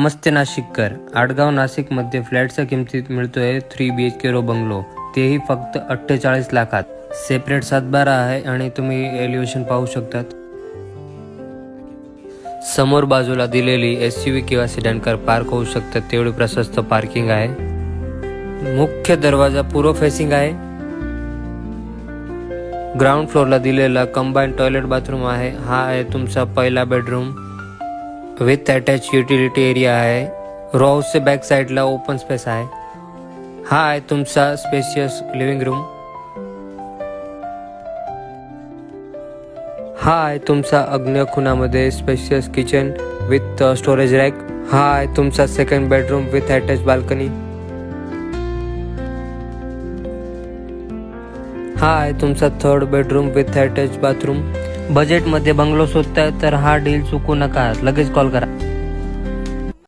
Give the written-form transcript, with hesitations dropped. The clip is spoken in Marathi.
नमस्ते नाशिककर. आडगाव नाशिकमध्ये फ्लॅटच्या किमतीत मिळतोय 3 BHK रो बंगलो, तेही फक्त 48 लाखात. सेपरेट 7-12 आहे आणि तुम्ही एलिव्हेशन पाहू शकतात. समोर बाजूला दिलेली SUV किंवा सिडॅन कार पार्क होऊ शकतात, तेवढी प्रशस्त पार्किंग आहे. मुख्य दरवाजा पूर्व फेसिंग आहे. ग्राउंड फ्लोअरला दिलेला कंबाईन टॉयलेट बाथरूम आहे. हा आहे तुमचा पहिला bedroom with attach utility area आहे. रो हाऊसचे बॅक साईडला ओपन स्पेस आहे. हा आहे तुमचा स्पेशियस लिव्हिंग रूम. हा आहे तुमचा आग्नेय खुणामध्ये spacious kitchen with storage rack. हा आहे तुमचा second bedroom with attach balcony. हा आहे तुमचा third bedroom with attach bathroom. बजेटमध्ये बंगलो शोधताय तर हा डील चुकू नका, लगेच कॉल करा.